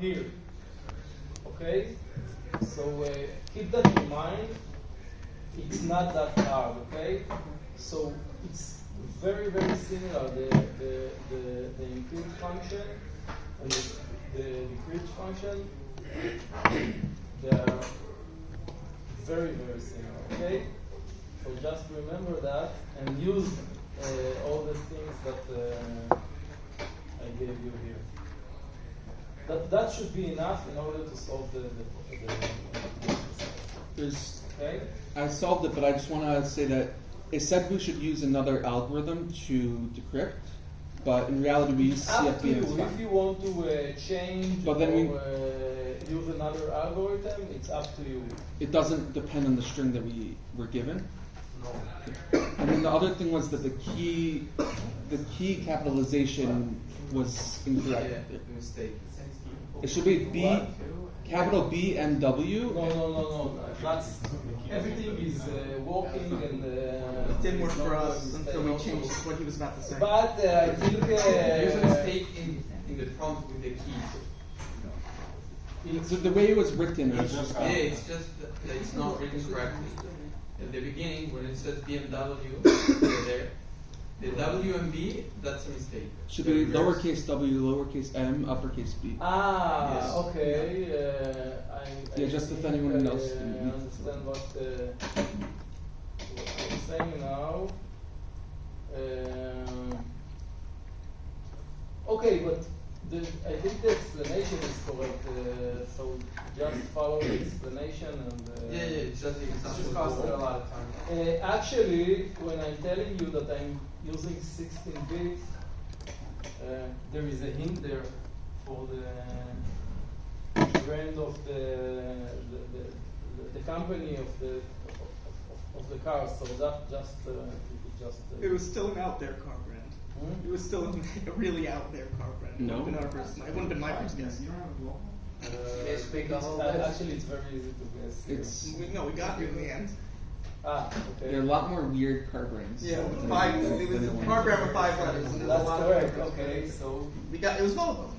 here. Okay? So keep that in mind. It's not that hard, okay? So it's very, very similar, the include function and the decrypt function. They are very, very similar, okay? So just remember that and use all the things that I gave you here. That should be enough in order to solve the There's, okay? I solved it, but I just want to say that it said we should use another algorithm to decrypt, but in reality we use Up to CFP and it's you. fine. If you want to change But then or use another algorithm, it's up to you. It doesn't depend on the string that we were given. No. And then the other thing was that the key capitalization was incorrect. Mistake. It should be B, What? capital B and W. No. That's everything is working and It didn't work for us mistake until we also. changed what he was about to say. But I think There's a mistake in the prompt with the keys. So the way it was written is Yeah, it's just that it's not written correctly. At the beginning, when it says BMW, there, the W and B, that's a mistake. should be lowercase w, lowercase m, uppercase b. Yes. Okay. Yeah, just if anyone else didn't understand what I'm saying now. Okay, but I think the explanation is correct. So just follow the explanation and. Yeah, it's just just costs a lot of time. Actually, when I'm telling you that I'm using 16 bits, there is a hint there for the brand of the company of the car. So that just It was still an out there car brand. Hmm? It was still a really out there car brand. No. It wouldn't have been our first. It wouldn't have been my first guess. Actually, it's very easy to guess. It's We got you in the end. Okay. there are a lot more weird car brands. Yeah, five. It was a car brand with 5 letters. And there's a That's lot correct. Of Okay, so we got. It was Volvo.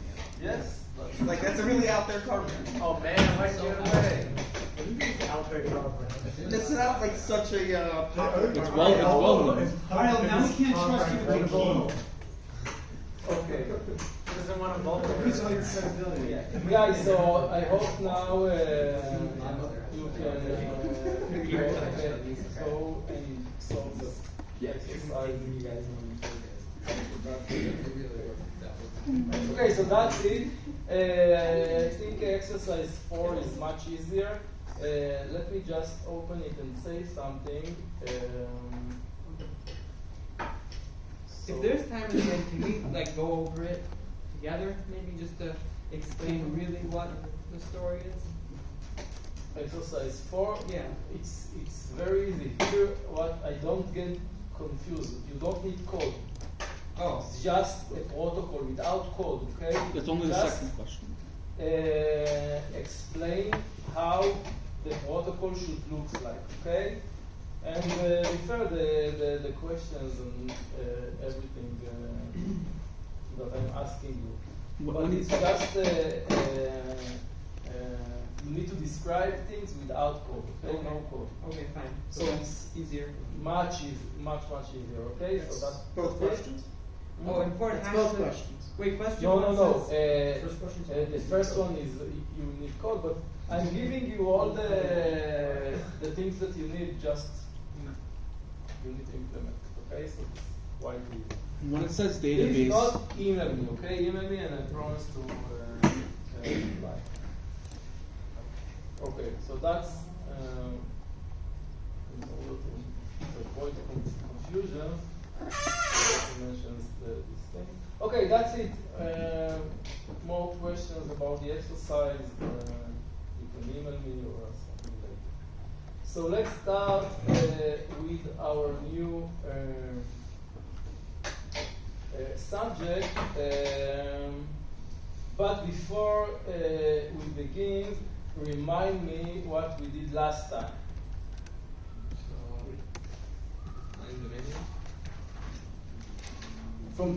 yes. Like that's a really out there car brand. Oh man, why'd you get away? It's not like such a popular. It's car well, brand. it's well known. Alright, now we can't trust you with the key. Okay. Doesn't want to vote. Who's on your credibility? Yeah, so I hope now you can go and solve the exercise. Okay, so that's it. I think exercise 4 is much easier. Let me just open it and say something. If there's time in the end, can we like go over it together, maybe just to explain really what the story is? Exercise 4. Yeah. It's very easy. Here, what I don't get confused. You don't need code. Oh. It's just a protocol without code. Okay. It's only the Just, second question. explain how the protocol should look like. Okay. And refer the questions and everything that I'm asking you. What- But when it's just you need to describe things without code. Okay, Okay. no code. Okay, fine. So that's easier. Much easier. Okay, Yes. so that's Both okay? questions. Oh, important. It's both questions. Wait, question No. one says. First question. the first one is you need code, but I'm giving you all the things that you need. Just you need to implement. Okay, so it's quite easy. When it says If database, not, email me. Okay, email me, and I promise to reply. Okay, so that's in order to avoid confusion. Mentions this thing. Okay, that's it. More questions about the exercise, you can email me or something like that. So let's start with our new subject. But before we begin, remind me what we did last time.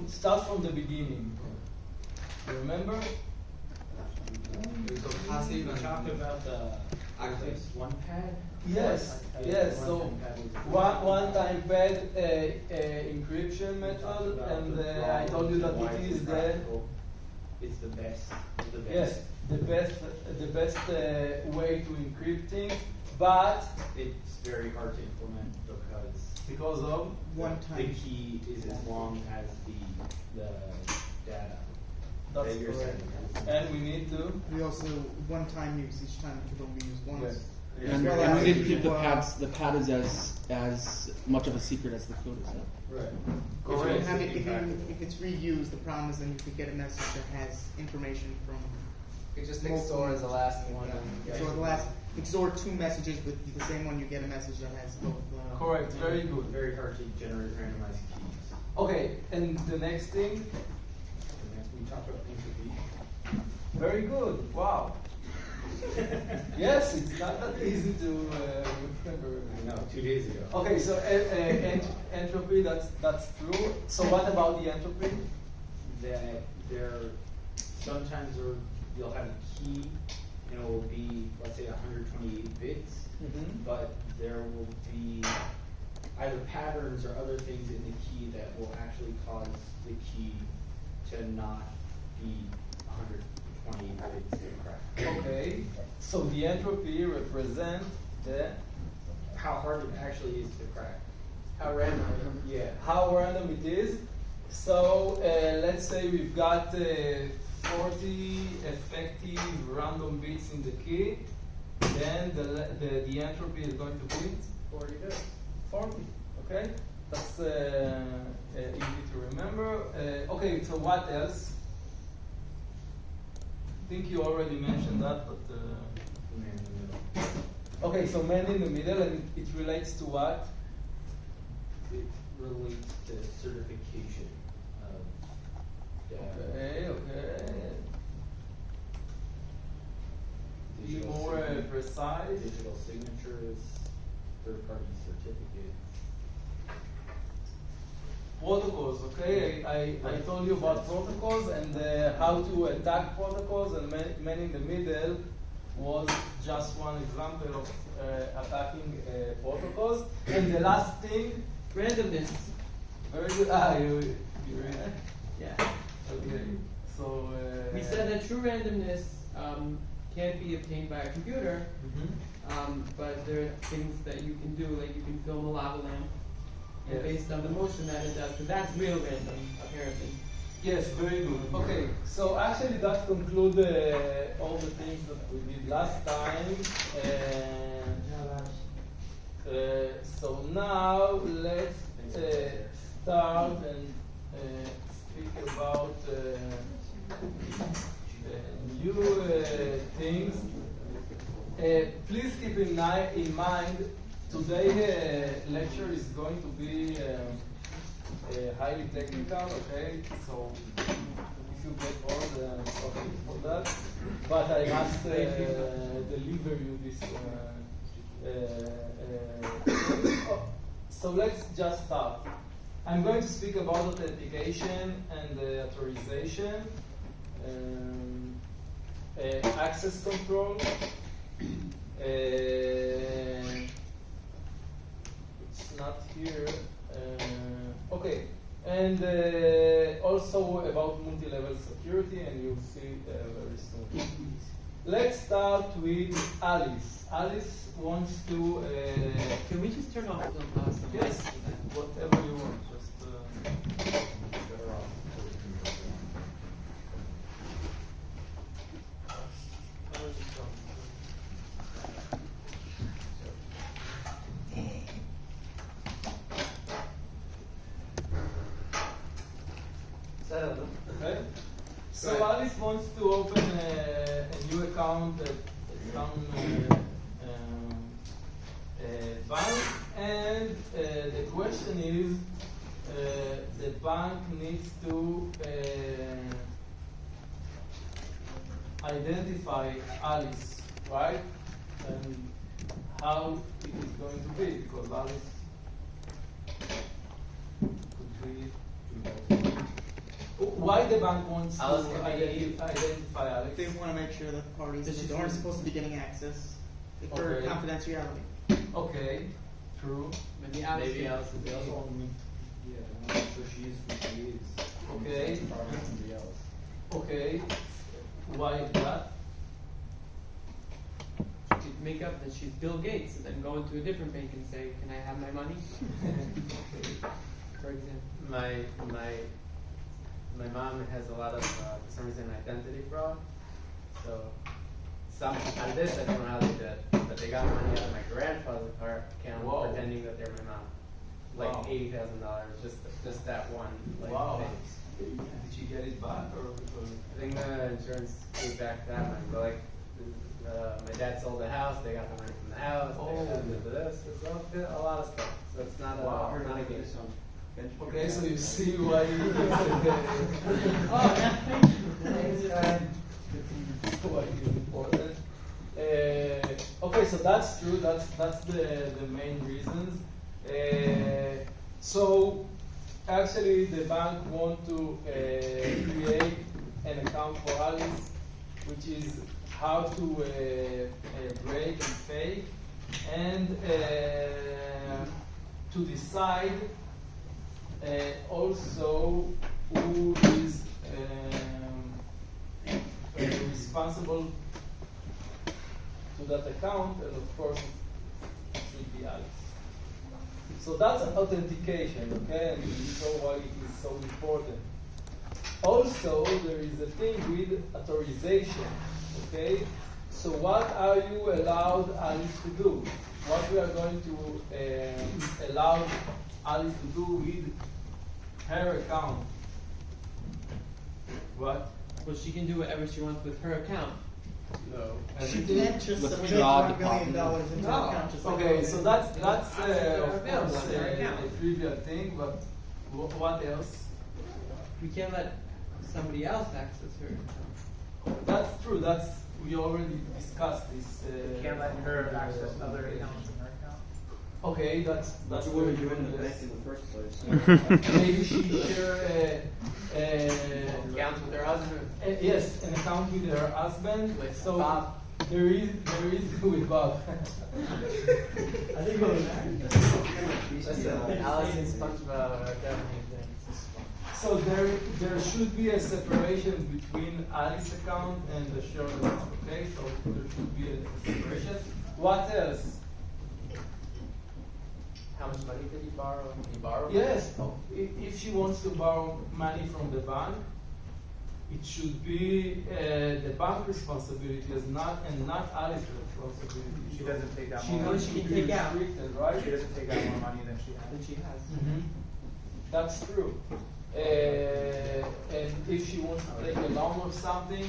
Start from the beginning. You remember? massive We and talked about the access. one pad. Yes, yes. So one-time pad encryption method, and I told you that it is the It's the best. The best. yes the best way to encrypt things, but It's very hard to implement because of One the time. key is as long as the data that's that you're correct. sending. And we need to We also one-time use each time it could only be used once. Yes. And, Well, and we didn't I- keep the well- pads. The pad is as much of a secret as the code is. right. If, Correct. you have it, if it's reused, the problem is then you could get a message that has information from. You just multiple- store as the last one. Yeah. So the last, if you store two messages with the same one, you get a message that has both. Correct. Very good. Very hard to generate randomized keys. Okay, and the next thing, And then we talked about entropy. very good. Wow. Yes, it's not that easy to remember. No, 2 days ago. Okay, so entropy, that's true. So what about the entropy? That there sometimes you'll have a key and it will be, let's say, 128 bits, but there will be either patterns or other things in the key that will actually cause the key to not be 128 bits incorrect. Okay, so the entropy represents the How hard it actually is to crack. How random. Yeah. how random it is. So let's say we've got 40 effective random bits in the key, then the entropy is going to be 40. Okay, that's easy to remember. Okay, so what else? I think you already mentioned that, but Man in the middle. okay. So man in the middle, and it relates to what? It relates to certification of data. Okay. Be Digital more signature- precise. Digital signatures, third-party certificates. Protocols, okay? I told you about protocols and how to attack protocols, and man in the middle was just one example of attacking protocols. And the last thing, Randomness. very good. You read it? Yeah. Okay. So We said that true randomness can't be obtained by a computer, but there are things that you can do, like you can film a lava lamp, and Yes. based on the motion that it does, because that's real random, apparently. Yes, very good. Okay, so actually that concludes all the things that we did last time. So now let's start and speak about new things. Please keep in mind today's lecture is going to be highly technical, okay? So if you get bored, sorry for that. But I must deliver you this. So let's just start. I'm going to speak about authentication and authorization, access control. It's not here. Okay, and also about multi-level security, and you'll see very soon. Let's start with Alice. Alice wants to. Can we just turn off some Yes, whatever you want. Just. Better off. Okay. So Alice wants to open a new account at some bank, and the question is, the bank needs to identify Alice, right? And how it is going to be, because Alice could be why the bank wants Alice to can be- identify Alex? They want to make sure that parties This is aren't true. supposed to be getting access for Okay. confidentiality. Okay, true. Maybe Alice. Maybe Alice is also. also on me. Yeah, I'm not sure she is who she is. Okay. It's probably somebody else. Okay, why is that? She could make up that she's Bill Gates and then go into a different bank and say, "Can I have my money?" For example. My mom has a lot of for some reason identity fraud. So some out of this I don't know how they did it, but they got money out of my grandfather's account Whoa. pretending that they're my mom. Like Wow. $80,000, just that one. Like, Wow. thing. Did she get it back or? I think the insurance gave back that money, but like my dad sold the house, they got the money from the house, Oh. they got this, it's a lot of stuff. So it's not Wow. not a game. Okay, so you see why you why it's important. Okay, so that's true. That's the main reasons. So actually, the bank want to create an account for Alice, which is how to break and fake, and to decide also who is responsible to that account, and of course it should be Alex. So that's authentication, okay, and you saw why it is so important. Also, there is a thing with authorization, okay? So what are you allowed Alice to do? What we are going to allow Alice to do with her account? What? Well, she can do whatever she wants with her account. No. She Everything? can't just submit Withdraw $1 million deposit. into No. an account just like Okay, that. so that's Assets are of available course on their account. a trivial thing, but what else? We can't let somebody else access her account. That's true. We already discussed this. Can't let her access other accounts in her account. Okay, that's What very were you doing good, in the bank yes. in the first place? Maybe she share Accounts with her husband. yes, an account with her husband. With So Bob. there is with Bob. I think it was Listen, Alice and SpongeBob are definitely things. So there should be a separation between Alice's account and the shared account. Okay, so there should be a separation. What else? How much money did he borrow? He borrowed money? Yes, if she wants to borrow money from the bank, it should be the bank responsibility and not Alice's responsibility. She doesn't take out She more knows money. she She can can be take out. restricted, right? She doesn't take out more money than she Than has. she has. Mhm. That's true. And if she wants to take a loan or something,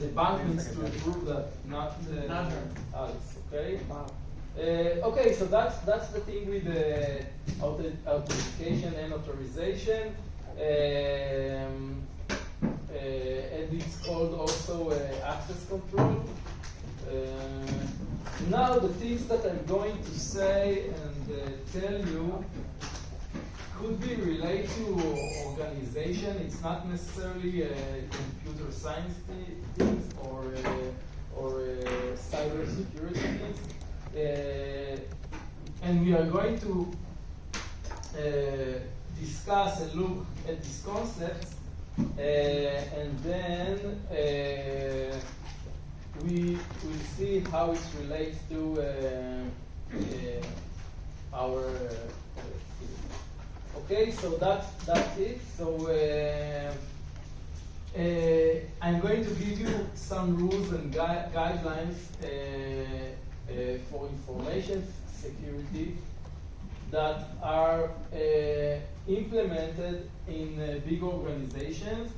the bank needs to approve that, not Not her. Alice. Okay. Okay, so that's the thing with the authentication and authorization, and it's called also access control. Now the things that I'm going to say and tell you could be related to organization. It's not necessarily computer science things or cyber security things. And we are going to discuss and look at these concepts, and then we will see how it relates to our field. Okay, so that's it. So I'm going to give you some rules and guidelines for information security that are implemented in big organizations.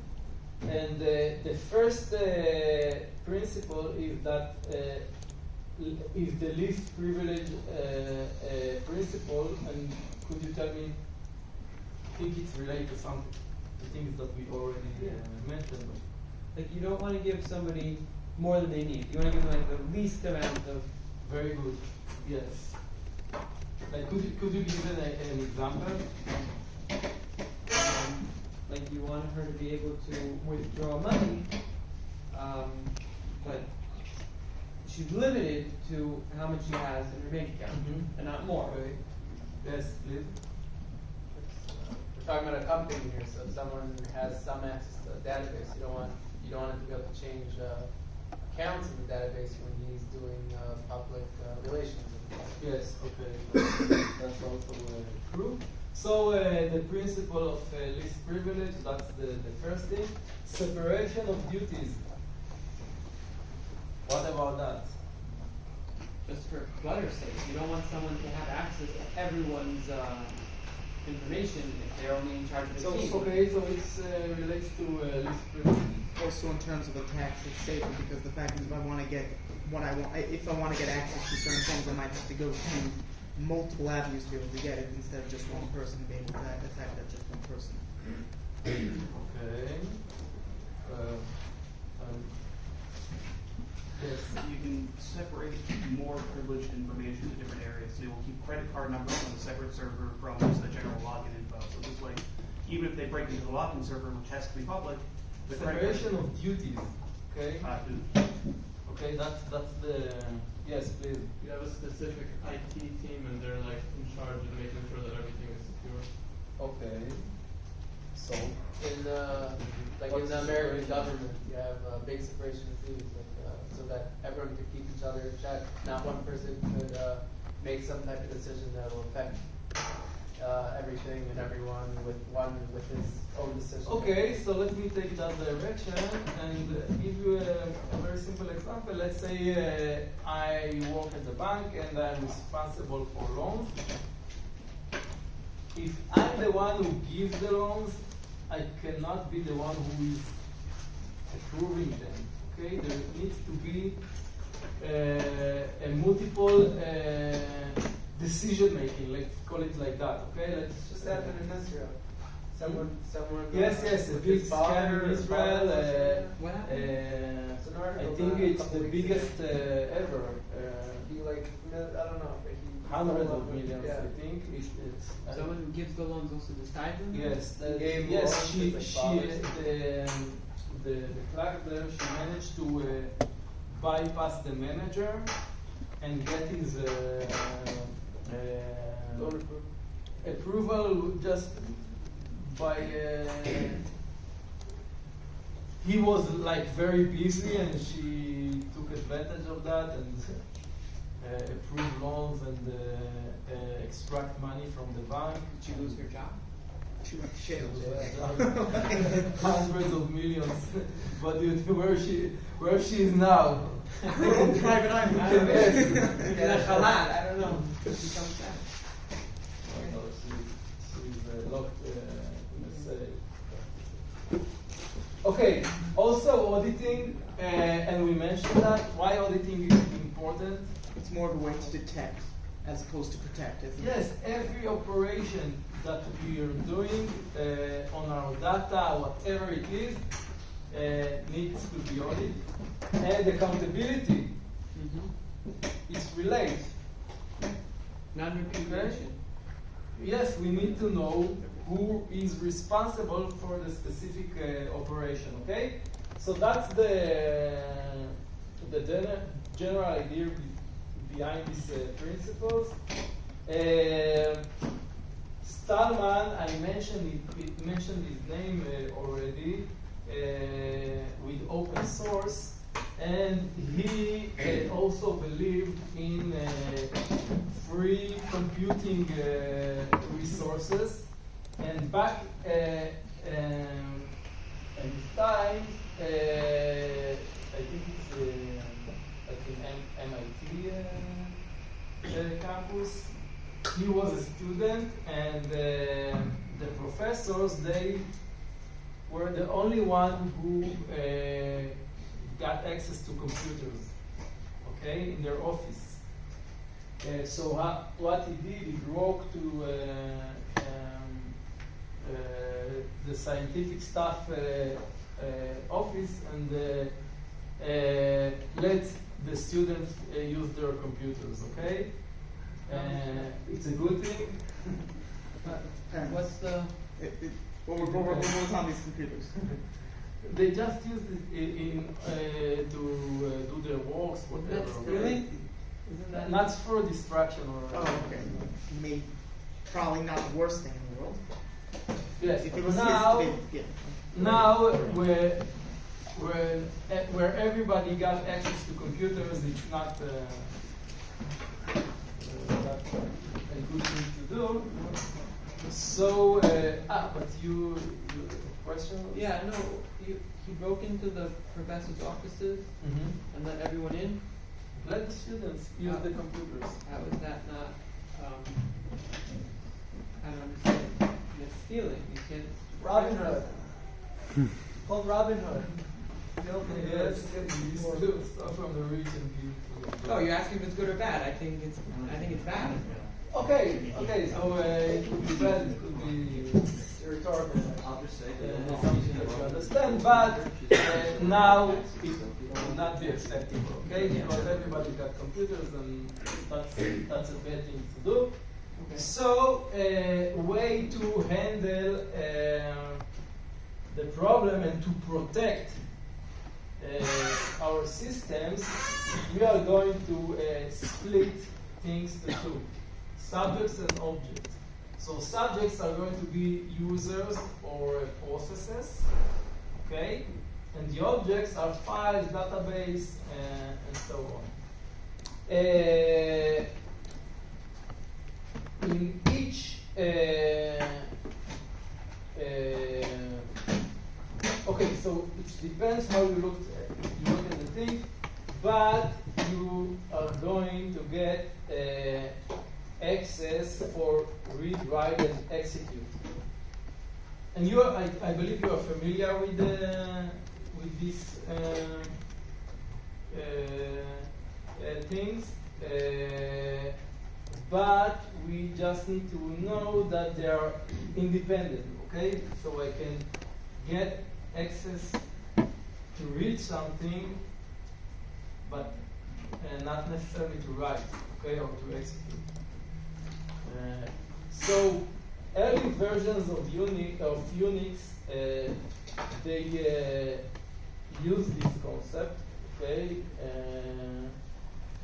And the first principle is that is the least privilege principle. And could you tell me? I think it's related to some things that we already mentioned. Like, you don't want to give somebody more than they need. You want to give them like the least amount of. Very good. Yes. Like, could you give an example? like you want her to be able to withdraw money, but she's limited to how much she has in her bank account, and not more. Okay. Yes, please. We're talking about a company here, so if someone has some access to a database, you don't want it to be able to change accounts in the database when he's doing public relations. Yes, okay. That's also true. So the principle of least privilege, that's the first thing. Separation of duties. What about that? Just for clutter's sake, you don't want someone to have access to everyone's information if they're only in charge of the So team. okay, so it relates to least privilege. Also, in terms of the tax, it's safer because the fact is, if I want to get access to certain things, I might have to go through multiple avenues to be able to get it instead of just one person being able to attack that just one person. Okay. Yes. You can separate more privileged information to different areas. So you will keep credit card numbers on a separate server from just the general login info. So this way, even if they break into the login server, which has to be public, the Separation of duties. Okay. Okay, that's the yes, please. You have a specific IT team and they're like in charge of making sure that everything is secure. Okay. So In the in the American government, you have big separation of duties, so that everyone could keep each other in check. Not one person could make some type of decision that will affect everything and everyone with his own decision. okay, so let me take that direction and give you a very simple example. Let's say I work at the bank and I'm responsible for loans. If I'm the one who gives the loans, I cannot be the one who is approving them. Okay, there needs to be a multiple decision making. Let's call it like that. Okay, let's Just happened in Israel. Someone. yes, a with big his scam in Israel. What happened? It's an I article think done a it's couple the weeks biggest ago. ever. He I don't know, but he Hundreds of millions, Yeah. I think. It's Someone who gives the loans also decides them? yes, gave yes. loans She to the the clerk there. She managed to bypass the manager and get his Don't approve. approval just by. He was like very busy, and she took advantage of that and approve loans and extract money from the bank. Did she lose her job? She went to jail. Hundreds of millions. But where she is now? Private island. I don't know. Yes. In a halal, I don't know. She comes back. No, she's locked in a safe. Okay, also auditing, and we mentioned that. Why auditing is important? It's more of a way to detect as opposed to protect, isn't it? Yes, every operation that we are doing on our data, whatever it is, needs to be audited. And accountability is related. Non-repudiation. Yes, we need to know who is responsible for the specific operation, okay? So that's the general idea behind these principles. Stallman, I mentioned his name already with open source, and he also believed in free computing resources. And back at the time, I think it's like in MIT campus. He was a student, and the professors, they were the only one who got access to computers, okay, in their office. So what he did, he broke to the scientific staff office and let the students use their computers, okay? It's a good thing. What's the... What was on these computers? They just use it to do their works, whatever. That's okay? really? Isn't that Not for distraction or. Oh, okay. Maybe, probably not the worst thing in the world. Yes. If it was Now, his, yeah. now where everybody got access to computers, it's not that a good thing to do. So, but you question? Yeah, no, he broke into the professor's offices Mm-hmm. and let everyone in. Let the students use the computers. How is that not, I don't understand. It's stealing, you can't. Robin Hood. Called Robin Hood. Yes, you steal stuff from the rich and give to the Oh, you're asking if it's good or bad? I think it's bad. Okay, so it could be bad, it could be rhetorical. I'll just say Something that you understand, but now it will not be acceptable, okay? Because everybody got computers and that's a bad thing to do. Okay. So, way to handle the problem and to protect our systems, we are going to split things to two, subjects and objects. So subjects are going to be users or processes, okay? And the objects are files, database, and so on. In each okay, so it depends how you look at the thing, but you are going to get access for read, write, and execute. And you are, I believe you are familiar with these things, but we just need to know that they are independent, okay? So I can get access to read something, but not necessarily to write, okay, or to execute. So early versions of Unix, they use this concept, okay,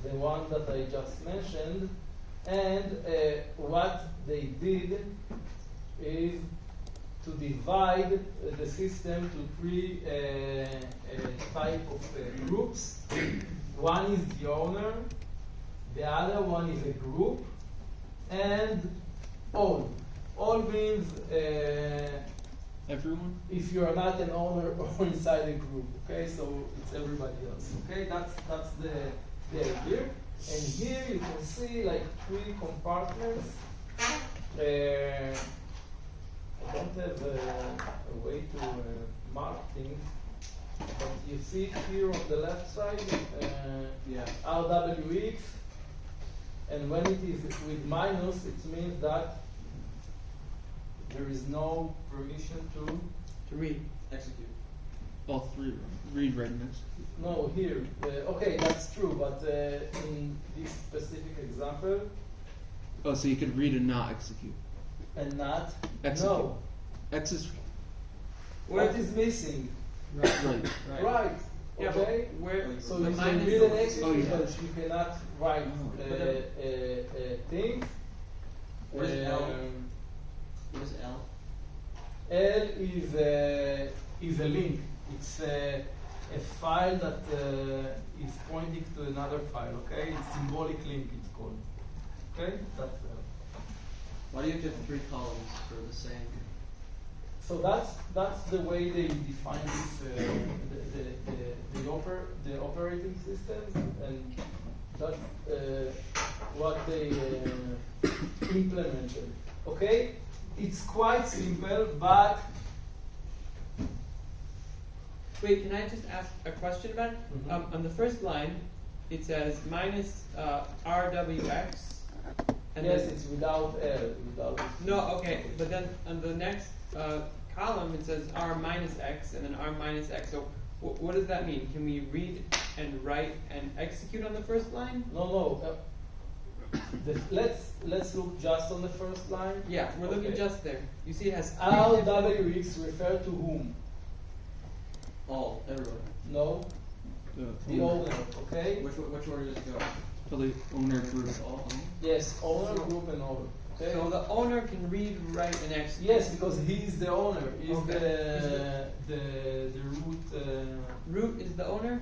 the one that I just mentioned, and what they did is to divide the system to three type of groups. One is the owner, the other one is a group, and all. All means Everyone? if you are not an owner or inside a group, okay? So it's everybody else, okay? That's the idea. And here you can see like three compartments. I don't have a way to mark things, but you see here on the left side, RWX, and when it is with minus, it means that there is no permission to read. Execute. All three. Read, write, and execute. No, here. Okay, that's true, but in this specific example, Oh, so you could read and not execute. and not, Execute. no. X is What is missing? right. Right. Yeah, Okay. but where So the you can minus read and is- execute, Oh, yeah. but you cannot write Oh. things. What is L? Um, What is L? L is a link. It's a file that is pointing to another file. Okay, it's symbolic link. It's called. Okay, that's Why do you have to have 3 columns for the same? so that's the way they define this the operating systems, and that's what they implemented. Okay, it's quite simple, but Wait, can I just ask a question about it? Mhm. On the first line, it says minus RWX. And yes, then, it's without L, without. no, okay, but then on the next column it says R minus X and then R minus X. So what does that mean? Can we read and write and execute on the first line? No, let's look just on the first line. Yeah, we're looking Okay. just there. You see, it has three All different- WX refer to whom? All, everyone. No, the owner. Okay. Which order does it go? So the owner group. All. Yes, owner, group, and owner. Okay. So the owner can read, write, and execute. Yes, because he's the owner. He's Okay. the root. Root is the owner.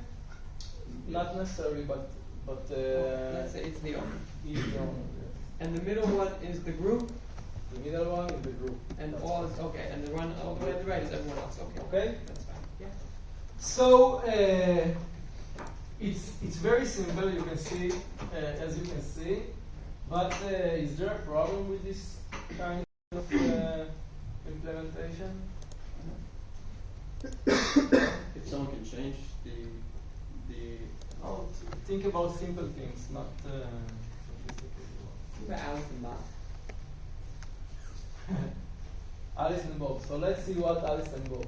Not necessarily, but Let's say it's the owner. he's the owner. Yes. And the middle one is the group, The middle one is the group. and That's all is okay. And the one all the way to the right is everyone else. Okay. Okay. That's fine. Yeah. So it's very simple. You can see, as you can see, but is there a problem with this kind of implementation? If someone can change the Oh, think about simple things, not sophisticated Think about Alice and Bob. ones. Alice and Bob. So let's see what Alice and Bob.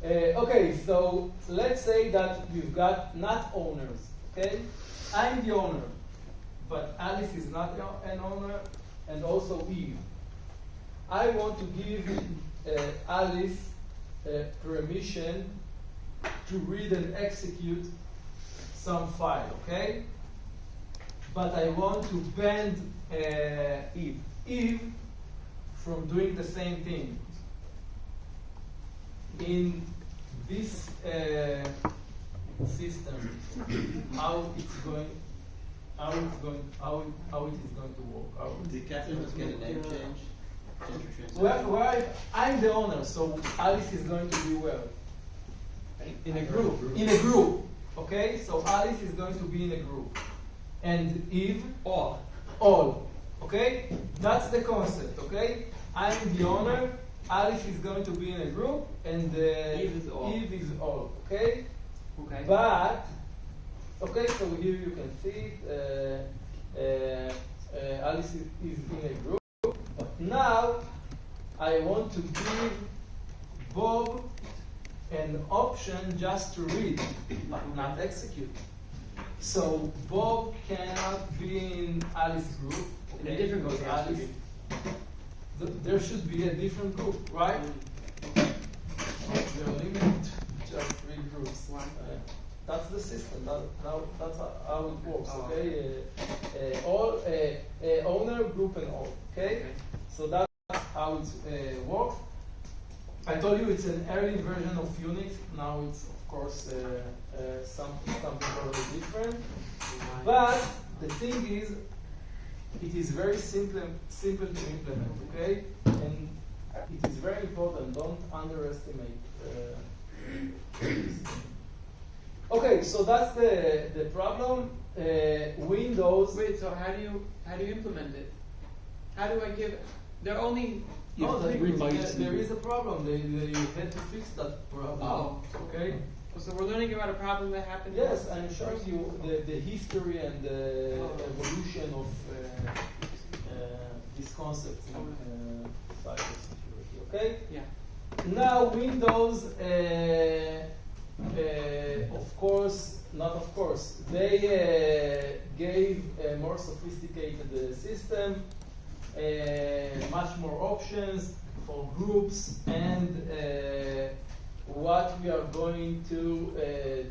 Okay, so let's say that we've got not owners. Okay, I'm the owner, but Alice is not an owner, and also Eve. I want to give Alice permission to read and execute some file, okay? But I want to ban Eve from doing the same thing. In this system, how it is going to work? Did Catherine just get a name change? I'm the owner, so Alice is going to be where? In a group. In a group. Okay, so Alice is going to be in a group, and Eve all. Okay, that's the concept. Okay, I'm the owner. Alice is going to be in a group, and Eve is all. Eve is all. Okay, Okay. but okay, so here you can see Alice is in a group. But now I want to give Bob an option just to read, but not execute. So Bob cannot be in Alice's group. In a different group, because he has to Alice, there should be a different group, right? We are limited to just 3 groups. That's the system. That's how it works. Oh, Okay, all owner, group, and all. Okay, so that's how it works. I told you it's an early version of Unix. Now it's of course something totally different. But the thing is, it is very simple to implement. Okay, and it is very important. Don't underestimate. Okay, so that's the problem. Windows. Wait. So how do you implement it? How do I give? They're only. Oh, Yeah, 3 bytes. there is a problem. They had to fix that problem. Oh. Okay. So we're learning about a problem that happened. Yes, I'm showing you the history and the evolution of these concepts in cybersecurity. Okay. Yeah. Now Windows, of course, they gave a more sophisticated system. Much more options for groups, and what we are going to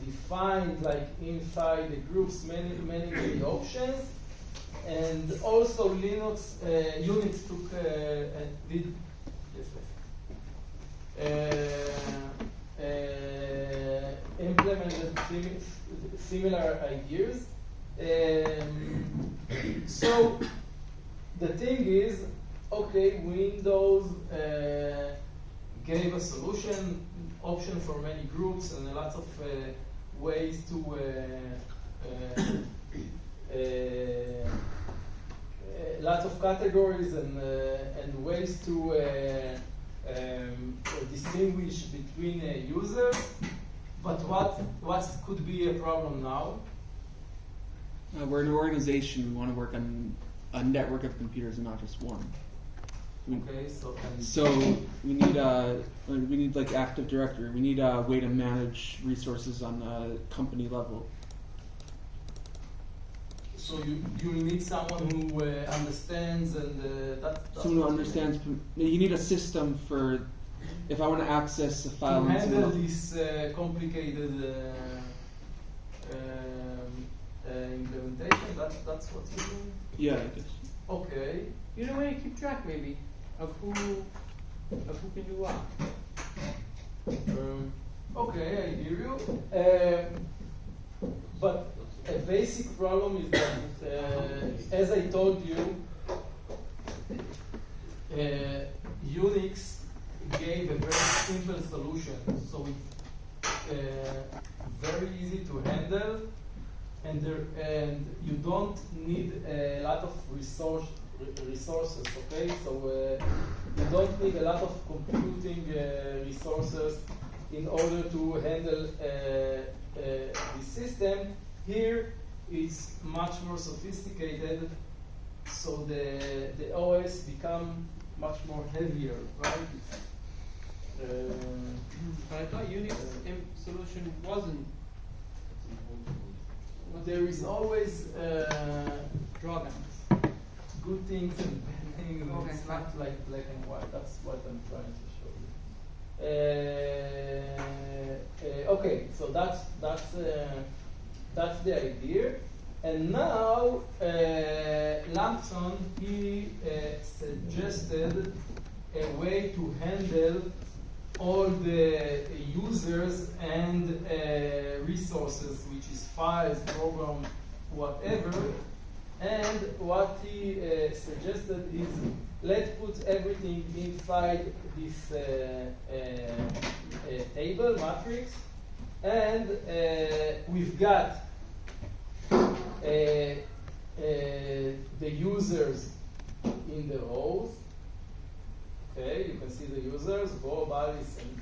define, like inside the groups, many options. And also Linux, Unix took and did implemented similar ideas. So the thing is, okay, Windows gave a solution, option for many groups, and lots of ways to lots of categories and ways to distinguish between users. But what could be a problem now? We're an organization. We want to work on a network of computers and not just one. Okay, So we need like Active Directory. We need a way to manage resources on a company level. so you need someone who understands and that's Someone who what you understands. You need a system for if I want to access a file. to and handle someone- this complicated implementation. That's what you do. Yeah, I guess. Okay. You know, way to keep track maybe of who can do what. Okay, I hear you. But a basic problem is that, as I told you, Unix gave a very simple solution, so it's very easy to handle, and you don't need a lot of resources. Okay, so you don't need a lot of computing resources in order to handle the system. Here it's much more sophisticated, so the OS become much more heavier, right? But I thought Unix solution wasn't. There is always drawbacks. good things and bad things. Okay. It's not like black and white. That's what I'm trying to show you. Okay, so that's the idea. And now Lampson, he suggested a way to handle all the users and resources, which is files, program, whatever. And what he suggested is, let's put everything inside this table matrix, and we've got the users in the rows. Okay, you can see the users, Bob, Alice, and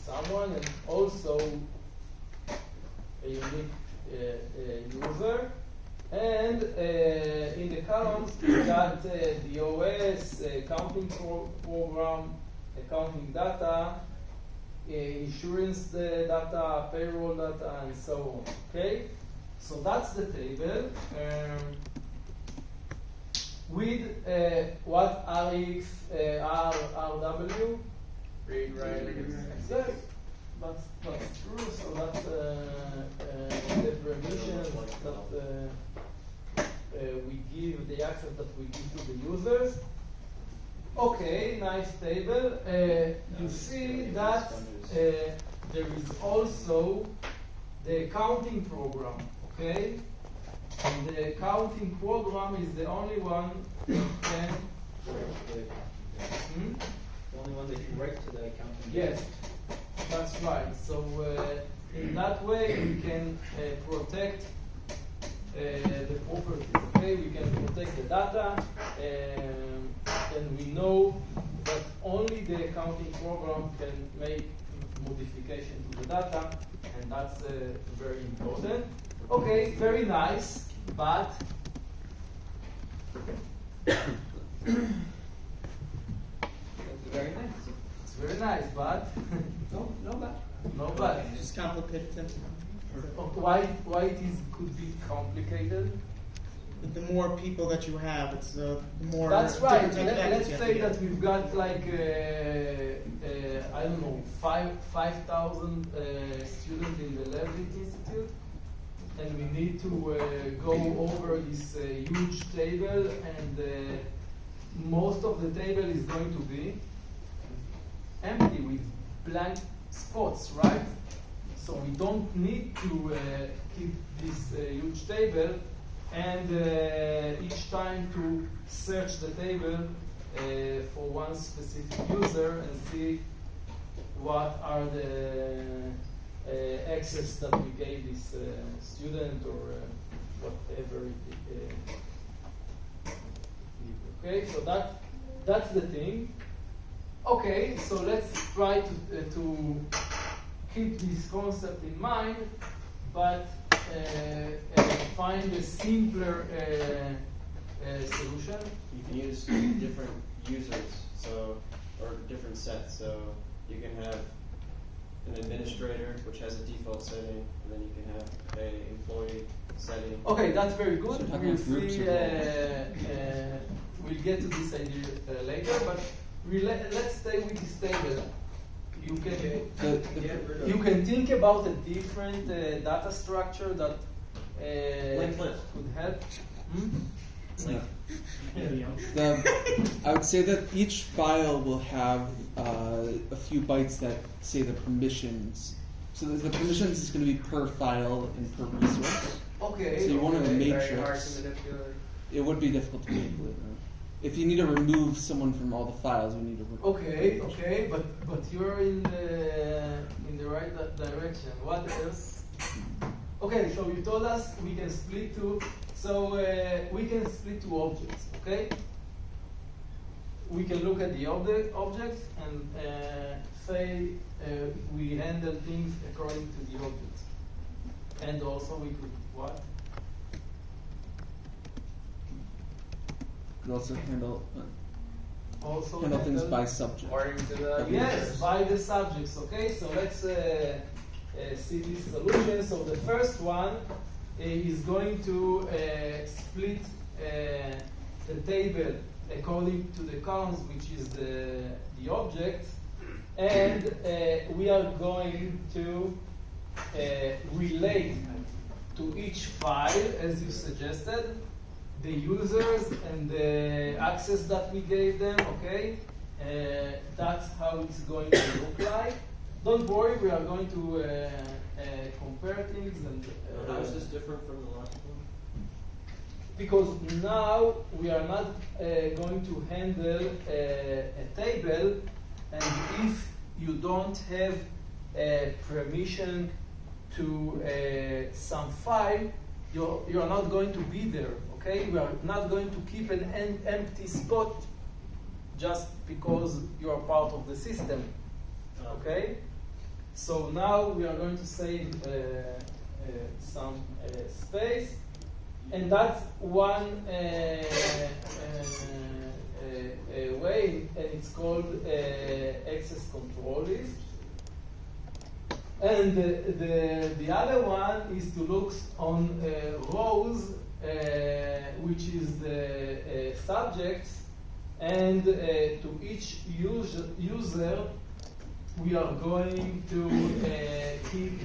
someone, and also a unique user. And in the columns, we got the OS, accounting program, accounting data, insurance data, payroll data, and so on. Okay, so that's the table. With what RX, RW? Read, write, Yes, that's true. So that's the permissions that we give, the access that we give to the users. Okay, nice table. You see that there is also the accounting program. Okay. And the accounting program is the only one that can. The only one that you write to the accounting. Yes, that's right. So in that way we can protect the properties. Okay, we can protect the data, and we know that only the accounting program can make modification to the data, and that's very important. Okay, very nice, but That's very nice. it's very nice, but No bad. no but. Just complicated things. Why it is could be complicated? But the more people that you have, it's the more. That's right. different Let's technologies you have say to get. that we've got like I don't know 5,000 students in the Leibniz Institute, and we need to go over this huge table, and most of the table is going to be empty with blank spots, right? So we don't need to keep this huge table, and each time to search the table for one specific user and see what are the access that we gave this student or whatever. Okay, so that's the thing. Okay, so let's try to keep this concept in mind, but find a simpler solution. You can use different users, so or different sets. So you can have an administrator, which has a default setting, and then you can have a employee setting. Okay, that's very good. So talking We'll about groups see. or We'll get to this idea later, but let's stay with this table. You can think about a different data structure that Linked list. could help. Link. I would say that each file will have a few bytes that say the permissions. So the permissions is going to be per file and per resource. Okay. So you want to have a Very hard matrix. to manipulate. It would be difficult to manipulate. Right? If you need to remove someone from all the files, we need to. Okay, but you're in the right direction. What else? Okay, so you told us we can split two. So we can split two objects. Okay. We can look at the objects and say we handle things according to the objects, and also we could what? Could also handle Also handle things handle- by subject. According to the Yes, users. by the subjects. Okay, so let's see this solution. So the first one is going to split the table according to the columns, which is the object, and we are going to relate to each file, as you suggested, the users and the access that we gave them, okay? That's how it's going to look like. Don't worry, we are going to compare things and How is this different from the last one? because now we are not going to handle a table, and if you don't have permission to some file, you're not going to be there. Okay, we are not going to keep an empty spot just because you are part of the system. Okay, so now we are going to save some space, and that's one way, and it's called access control list. And the other one is to look on rows, which is the subjects, and to each user we are going to keep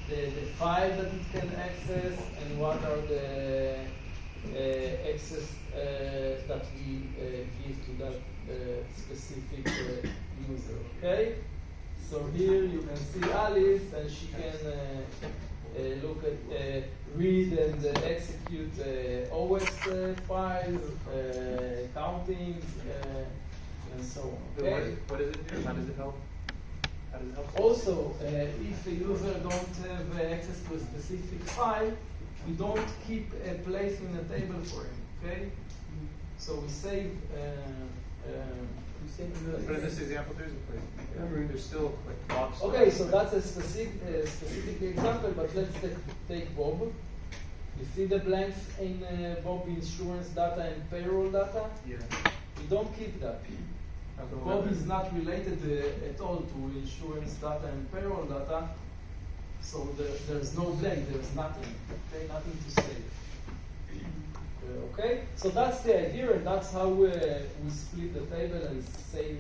the file that it can access and what are the access that we give to that specific user. Okay, so here you can see Alice, and she can look at, read and execute OS files, counting, and so on. Okay. What does it do? How does it help? How does it help? Also, if a user don't have access to a specific file, we don't keep a place in the table for him. Okay, so we save. But in this example, there's a place. There's still like blocks. Okay, so that's a specific example, but let's take Bob. You see the blanks in Bob insurance data and payroll data? Yeah. We don't keep that. Bob is not related at all to insurance data and payroll data, so there's no blank, there's nothing. Okay, nothing to save. Okay, so that's the idea, and that's how we split the table and save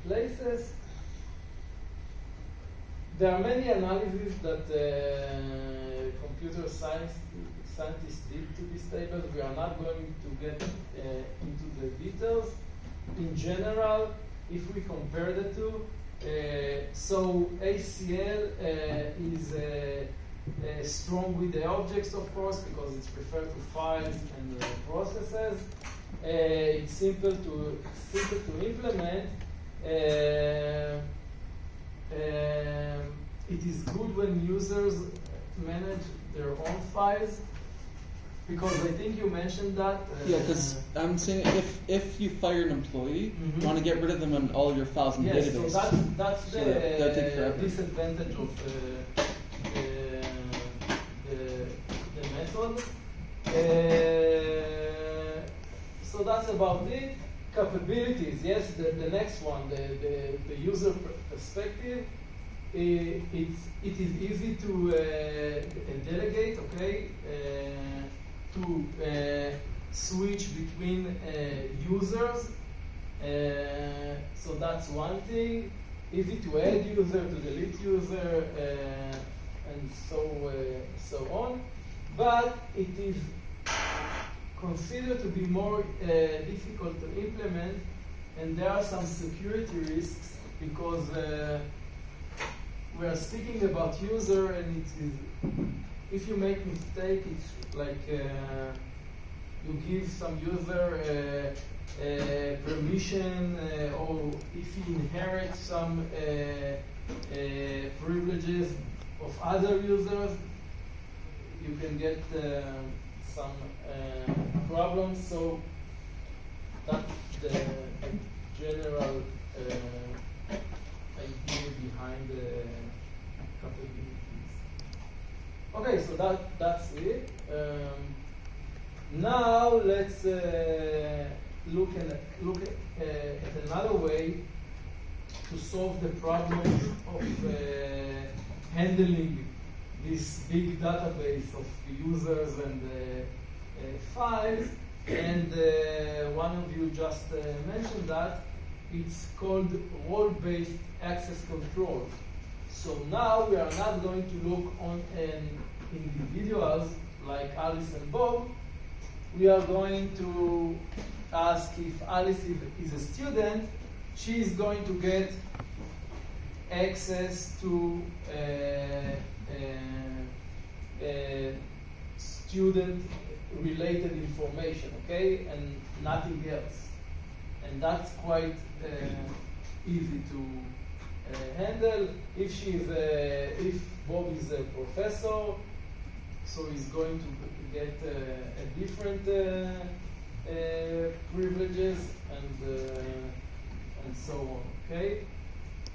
places. There are many analyses that computer scientists did to this table. We are not going to get into the details. In general, if we compare the two, so ACL is strong with the objects, of course, because it's referred to files and processes. It's simple to implement. It is good when users manage their own files, because I think you mentioned that. Yeah, because I'm saying if you fire an employee, you want to get rid of them on all your files in the yes, database. so that's So that'll take the forever. disadvantage of the method. So that's about it. capabilities, yes, the next one, the user perspective. It is easy to delegate, okay, to switch between users. So that's one thing. Easy to add user, to delete user, and so on. But it is considered to be more difficult to implement, and there are some security risks because we are speaking about user, and it is, if you make mistake, it's like you give some user permission, or if he inherits some privileges of other users, you can get some problems. So that's the general idea behind the capabilities. Okay, so that's it. Now let's look at another way to solve the problem of handling this big database of users and files. And one of you just mentioned that. It's called role-based access control. So now we are not going to look on individuals like Alice and Bob. We are going to ask if Alice is a student, she is going to get access to student-related information, okay, and nothing else. And that's quite easy to handle. If if Bob is a professor, so he's going to get a different privileges and so on. Okay,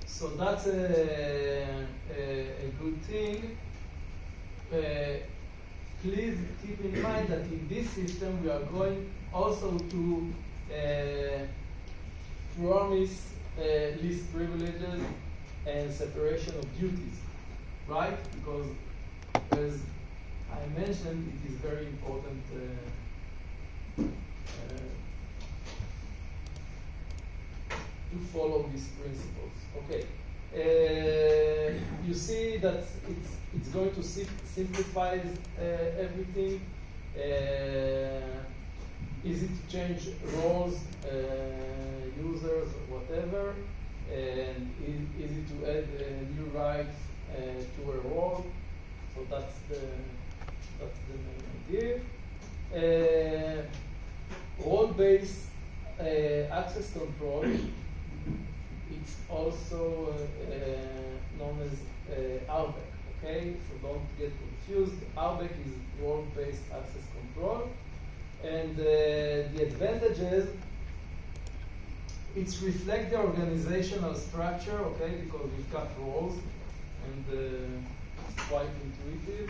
so that's a good thing. Please keep in mind that in this system we are going also to promise least privileges and separation of duties, right? Because as I mentioned, it is very important to follow these principles. Okay, you see that it's going to simplify everything. Easy to change roles, users, whatever, and easy to add new rights to a role. So that's the main idea. Role-based access control. It's also known as RBAC. Okay, so don't get confused. RBAC is role-based access control. And the advantages, it reflects the organizational structure, okay, because we've got roles, and it's quite intuitive.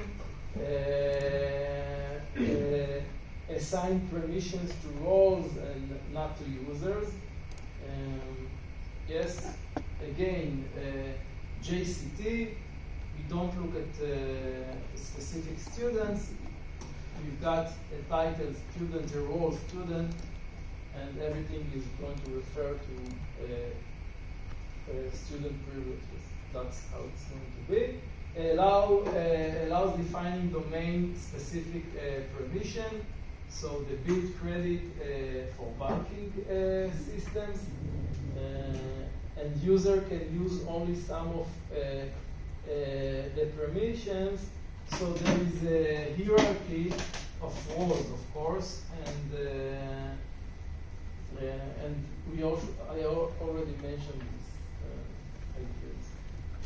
Assign permissions to roles and not to users. Yes, again, JCT, we don't look at specific students. We've got a title student, a role student, and everything is going to refer to student privileges. That's how it's going to be. Allows defining domain-specific permission, so the debit credit for banking systems, and user can use only some of the permissions. So there is a hierarchy of roles, of course, and I already mentioned these ideas.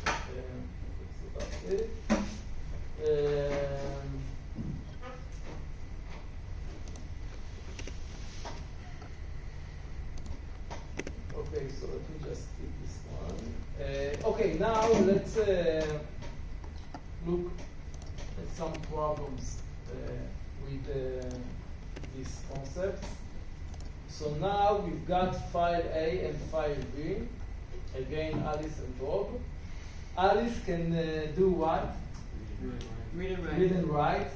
So that's it. Okay, so let me just skip this one. Okay, now let's look at some problems with these concepts. So now we've got file A and file B. Again, Alice and Bob. Alice can do what? Read and write. Read and write.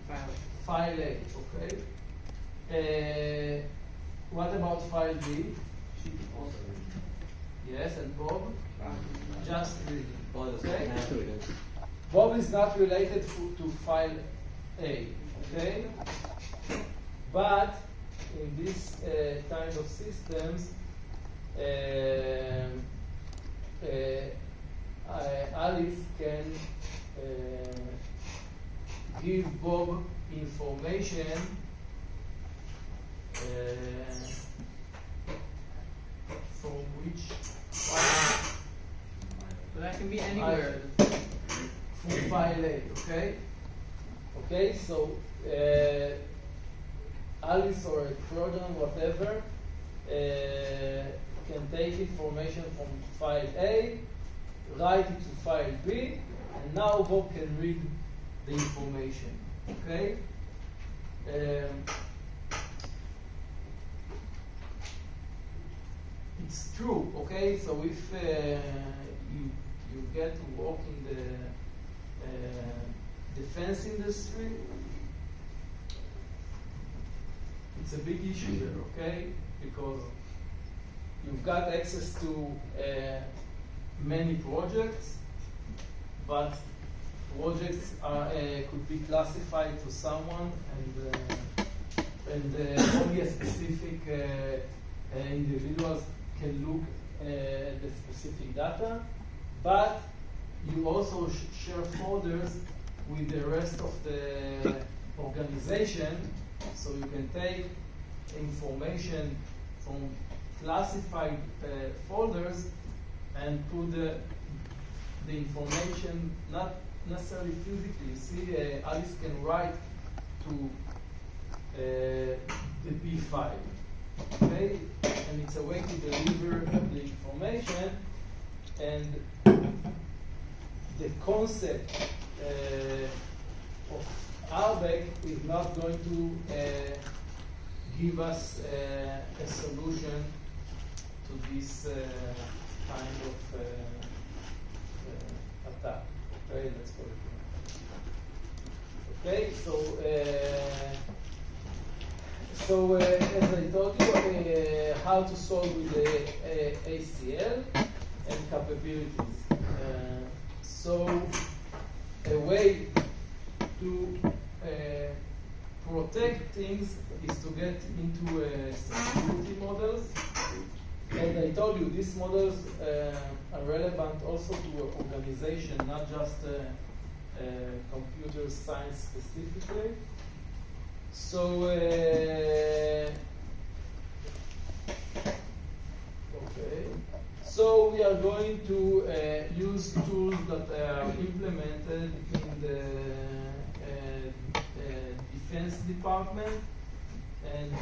File. File A, okay. What about file B? Yes, and Bob? Just reading. Okay? Bob is not related to file A, okay? But in this kind of systems, Alice can give Bob information from which file? So that can be anywhere. From file A, okay? Okay, so Alice or a Trojan, whatever, can take information from file A, write it to file B, and now Bob can read the information, okay? It's true, okay? So if you get to work in the defense industry, it's a big issue there, okay? Because you've got access to many projects, but projects could be classified to someone, and only a specific individuals can look at the specific data. But you also share folders with the rest of the organization, so you can take information from classified folders and put the information, not necessarily physically. You see, Alice can write to the B file, okay? And it's a way to deliver the information, and the concept of RBAC is not going to give us a solution to this kind of attack. Okay, let's call it. Okay, so as I told you, how to solve with the ACL and capabilities. So a way to protect things is to get into security models. And I told you, these models are relevant also to an organization, not just computer science specifically. So, okay. So we are going to use tools that are implemented in the defense department, and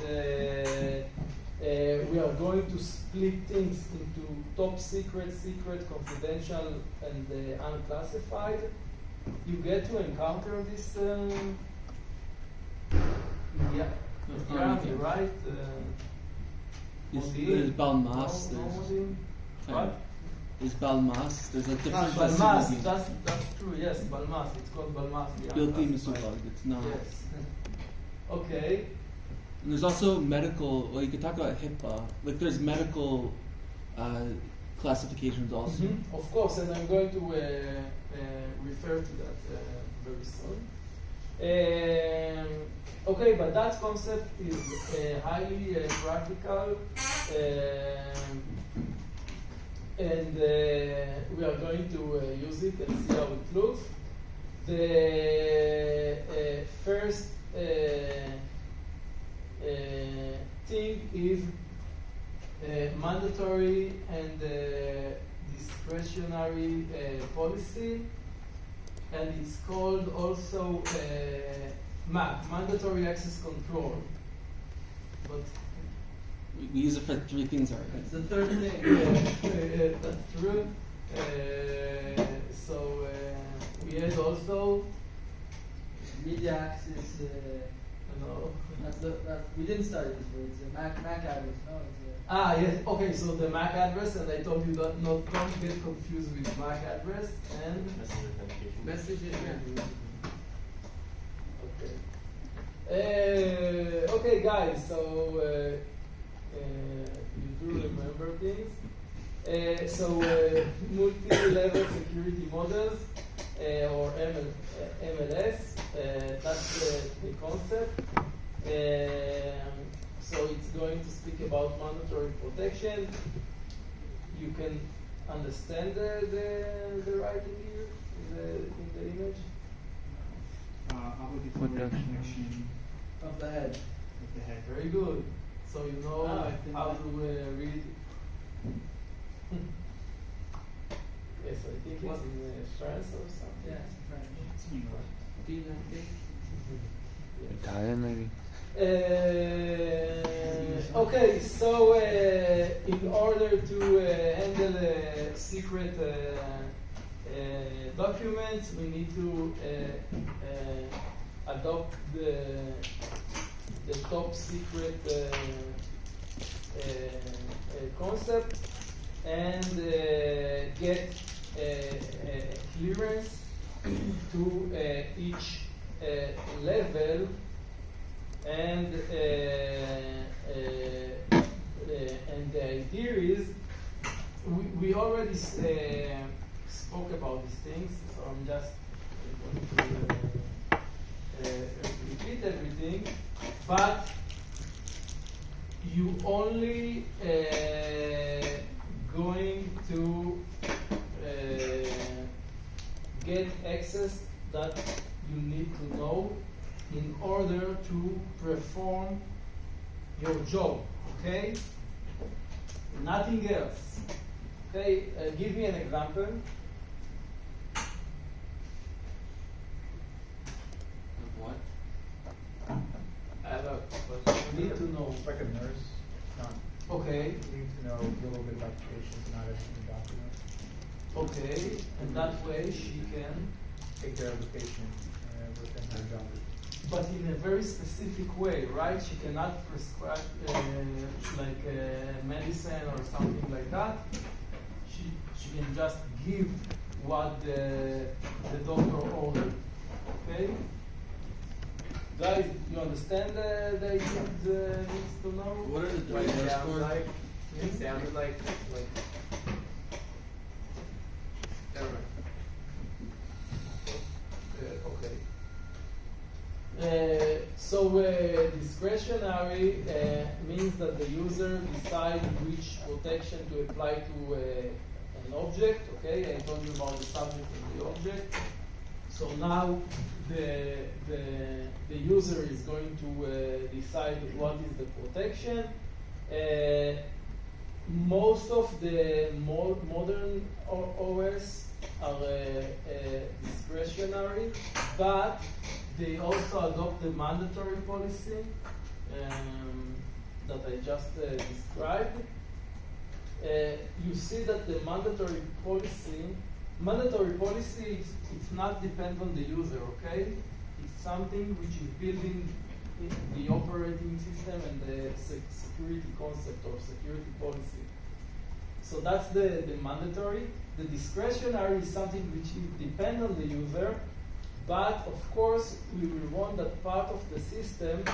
we are going to split things into top secret, secret, confidential, and unclassified. You get to encounter this right? There's Balmas. What? Is Balmas? There's a different. Balmas, that's true, yes, Balmas. It's called Balmas. Guilty Misubag, it's not. Yes. Okay. And there's also medical, well, you could talk about HIPAA. Like, there's medical classifications also. Mm-hmm. Of course, and I'm going to refer to that very soon. Okay, but that concept is highly practical, and we are going to use it and see how it looks. The first thing is mandatory and discretionary policy, and it's called also MAC, mandatory access control. But we use it for 3 things already. it's the third thing. That's true. So we had also media access No. We didn't start it this way. It's a Mac address. No, it's a. Ah, yes. Okay, so the MAC address, and I told you that don't get confused with MAC address and Message it here. okay. Okay, guys. So you do remember things. Multi-level security models or MLS. That's the concept. So it's going to speak about mandatory protection. You can understand the writing here in the image? Obligatory protection Of the head. of the head. Very good. So you know I think how that- to read. Yes, I think it's in France or something. Yeah, it's French. It's English. Do you know this? Italian maybe. Okay, so in order to handle secret documents, we need to adopt the top secret concept and get clearance to each level, and the idea is we already spoke about these things, so I'm just going to repeat everything, but you only going to get access that you need to know in order to perform your job, okay? Nothing else. Okay, give me an example. What? I have a question. You need to know. Like a nurse, not, Okay, you need to know a little bit about the patient, not everything document. okay, and that way she can, Take care of the patient within her job. but in a very specific way, right? She cannot prescribe like medicine or something like that. She can just give what the doctor ordered. Okay? Guys, you understand the idea needs to know? What are the What it drivers sounds for? like, it sounded like, never mind. Okay. So discretionary means that the user decides which protection to apply to an object. Okay, I told you about the subject and the object. So now the user is going to decide what is the protection. Most of the modern OS are discretionary, but they also adopt the mandatory policy that I just described. You see that the mandatory policy it's not dependent on the user, okay? It's something which is building in the operating system and the security concept or security policy. So that's the mandatory. The discretionary is something which is dependent on the user, but of course we will want that part of the system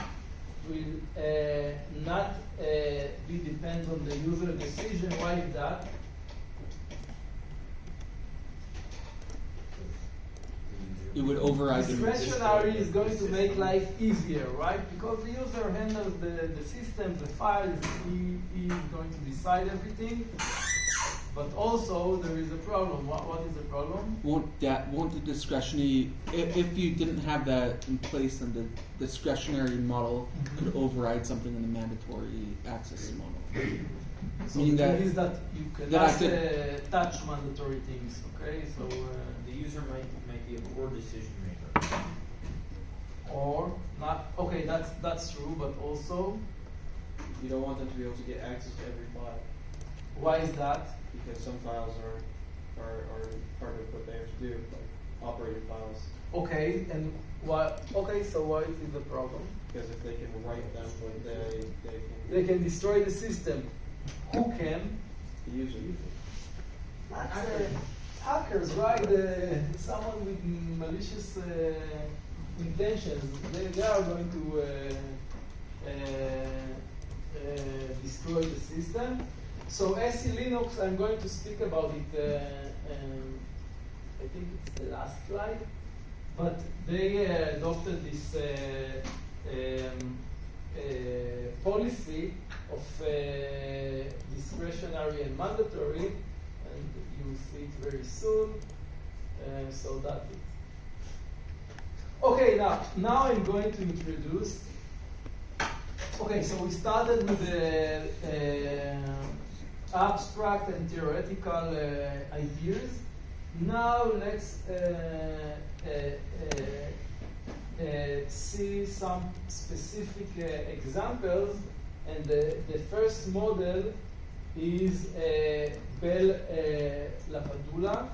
will not be dependent on the user decision. Why is that? It would override the Discretionary is going to make life easier, right? Because the user handles the system, the files, he is going to decide everything. But also there is a problem. What is the problem? Won't the discretionary, if you didn't have that in place, then the discretionary model could override something in the mandatory access model. So Meaning the that- thing is that you that I cannot touch mandatory things. Okay, so The user might be a poor decision maker. or not. Okay, that's true. But also, You don't want them to be able to get access to every file, why is that? because some files are part of what they have to do, like operating files. Okay, and why? Okay, so why is the problem? Because if they can write them, they can. They can destroy the system. Who can? The user. That's hackers, right? Someone with malicious intentions. They are going to destroy the system. So SE Linux, I'm going to speak about it. I think it's the last slide. But they adopted this policy of discretionary and mandatory, and you will see it very soon. So that's it. Okay, now I'm going to introduce. Okay, so we started with the abstract and theoretical ideas. Now let's see some specific examples, and the first model is Bell LaPadula,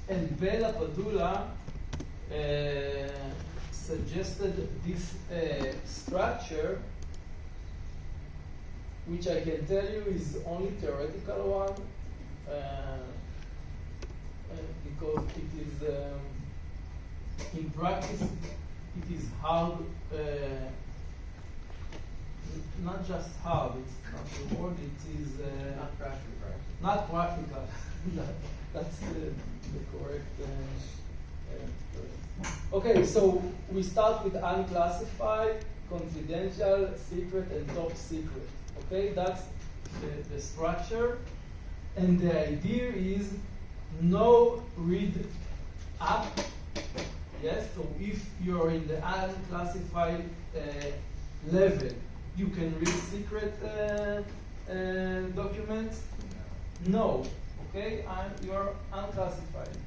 and Bell LaPadula suggested this structure, which I can tell you is only theoretical one, because it is in practice it is hard, not just hard, it's not the word, it is Not practical. not practical. That's the correct term. Okay, so we start with unclassified, confidential, secret, and top secret. Okay, that's the structure. And the idea is no read up. Yes, so if you're in the unclassified level, you can read secret documents. No, okay, you're unclassified.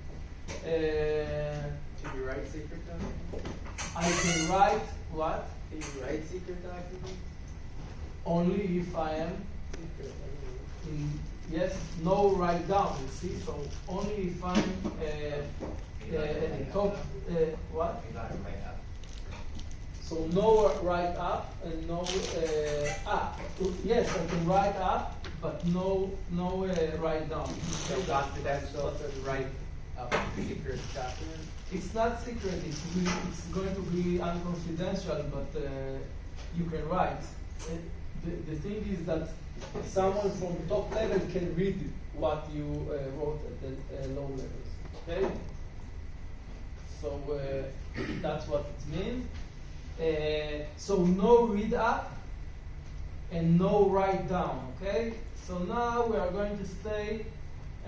Can you write secret documents? I can write what? Can you write secret documents? Only if I am Secret. yes, no write down, you see, so only if I'm top, what? So no write up and no yes, I can write up, but no write down. So confidential to write a secret document? It's not secret, it's going to be unconfidential, but you can write. The thing is that someone from top level can read what you wrote at the low levels. Okay? So that's what it means. So no read up and no write down. Okay? So now we are going to stay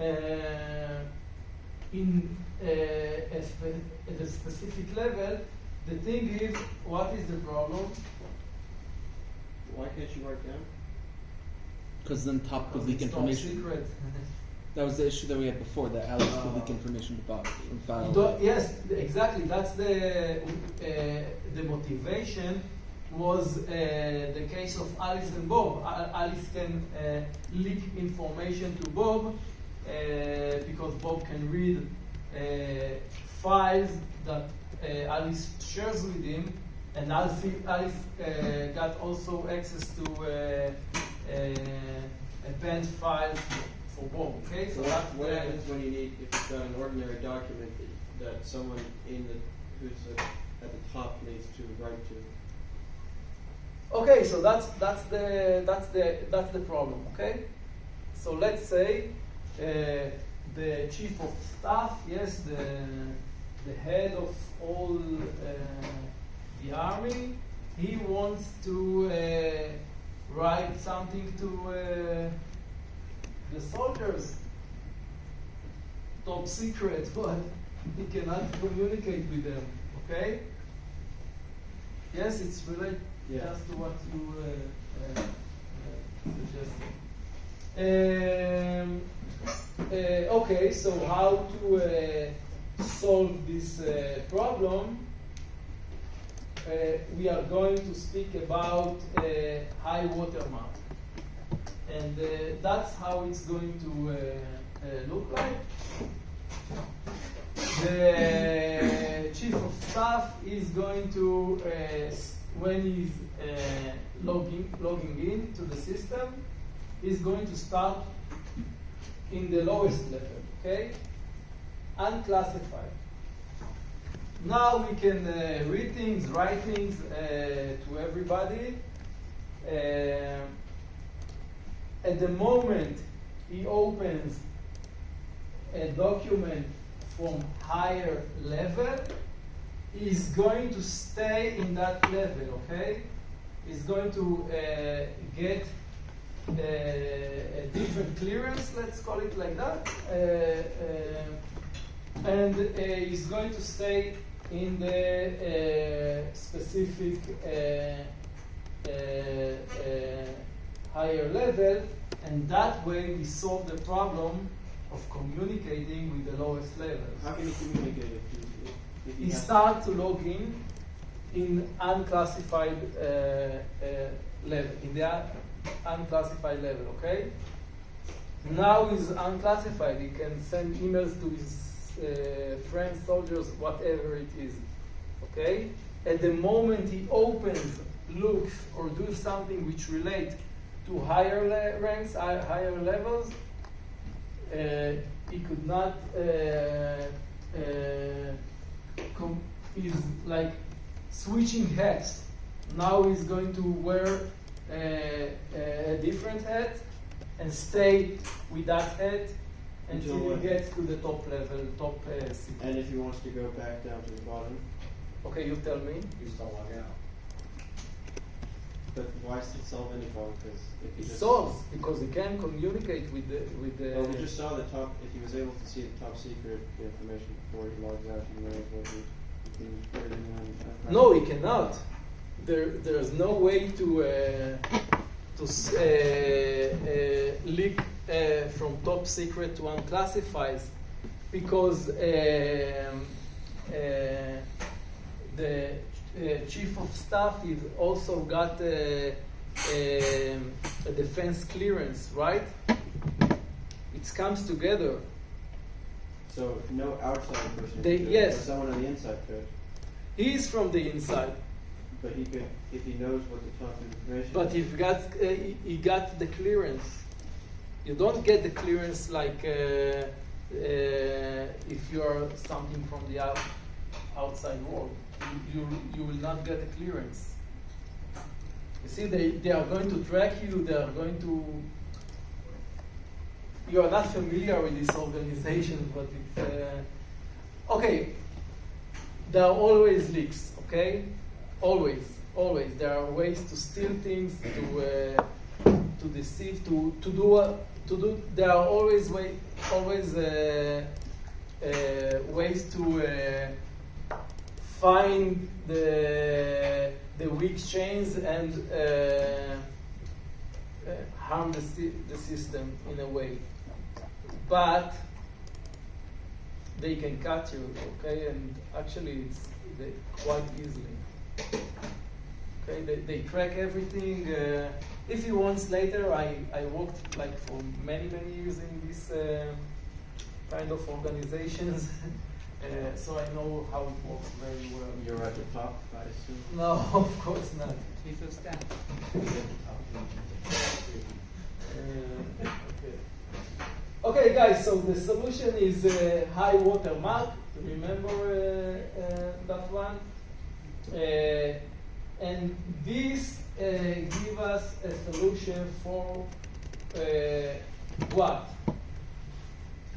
at a specific level. The thing is, what is the problem? Why can't you write down? Because then top could leak It's top information. secret. That was the issue that we had before, that Alice could leak information about from files. Yes, exactly. That's the motivation was the case of Alice and Bob. Alice can leak information to Bob because Bob can read files that Alice shares with him, and Alice got also access to append files for Bob. Okay, so that's what happens when you need, if you've got an ordinary document that someone who's at the top needs to write to? Okay, so that's the problem. Okay, so let's say the chief of staff, yes, the head of all the army, he wants to write something to the soldiers, top secret, but he cannot communicate with them. Okay? Yes, it's related just to what you suggested. Okay, so how to solve this problem? We are going to speak about high watermark, and that's how it's going to look like. The chief of staff is going to, when he's logging in to the system, is going to start in the lowest level, okay? Unclassified. Now we can read things, write things to everybody. At the moment he opens a document from higher level, is going to stay in that level, okay? Is going to get a different clearance, let's call it like that, and is going to stay in the specific higher level, and that way we solve the problem of communicating with the lowest level. How can you communicate if He starts to log in unclassified level, in the unclassified level, okay? Now he's unclassified. He can send emails to his friends, soldiers, whatever it is, okay? At the moment he opens, looks, or does something which relates to higher ranks, higher levels, he could not, he's like switching hats. Now he's going to wear a different hat and stay with that hat until he gets to the top level, top city. And if he wants to go back down to the bottom? Okay, you tell me. You still log out. But why does it solve any problem? Because if It solves because he can communicate with the. Well, we just saw the top. If he was able to see the top secret information before he logs out, he knows what he can put it in. No, he cannot. There's no way to leak from top secret to unclassified, because the chief of staff is also got a defense clearance, right? It comes together. So no outside person. Yes. But someone on the inside could. He is from the inside. But he could, if he knows what the top information. But he got the clearance. You don't get the clearance like if you are something from the outside world. You will not get a clearance. You see, they are going to track you. They are going to. You are not familiar with this organization, but it's okay. There are always leaks. Okay. Always. There are ways to steal things, to deceive, to do. There are always ways to find the weak chains and harm the system in a way. But they can cut you, okay? And actually, it's quite easily. Okay, they track everything. If he wants later, I worked like for many years in this kind of organizations, so I know how it works very well. You're at the top, I assume. No, of course not. Chief of staff. Okay, guys. So the solution is high water mark. Remember that one. And this give us a solution for what?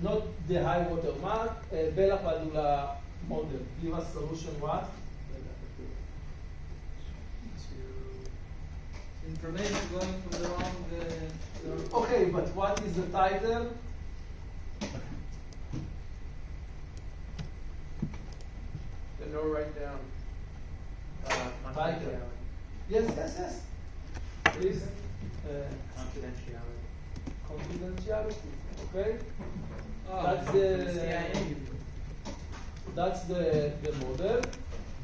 Not the high water mark, Bella Padula model. Give us solution what? Information going from the wrong. Okay, but what is the title? No, write down. Title. Yes. Please. Confidentiality. Confidentiality. Okay. Oh, That's the CIA. That's the model.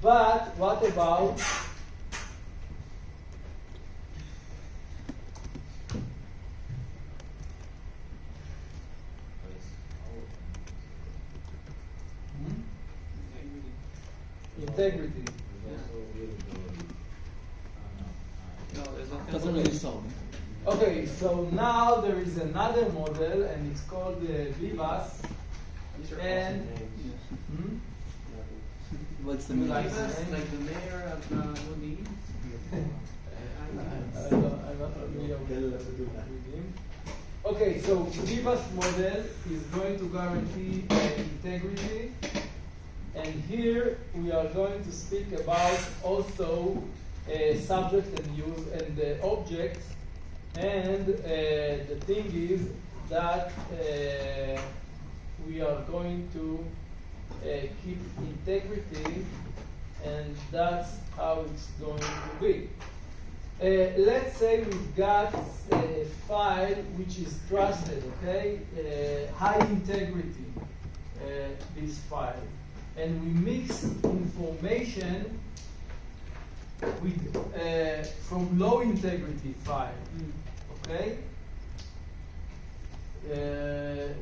But what about integrity. No, there's nothing. Doesn't really solve it. Okay, so now there is another model, and it's called Vivas. These are And- awesome names. Hmm? What's the You meaning? like Vivas, the name? like the mayor of Lundin. I'm not familiar with him. Okay, so Vivas model is going to guarantee integrity, and here we are going to speak about also subject and use and objects, and the thing is that we are going to keep integrity, and that's how it's going to be. Let's say we've got a file which is trusted, okay? High integrity, this file. And we mix information with from low integrity file, okay?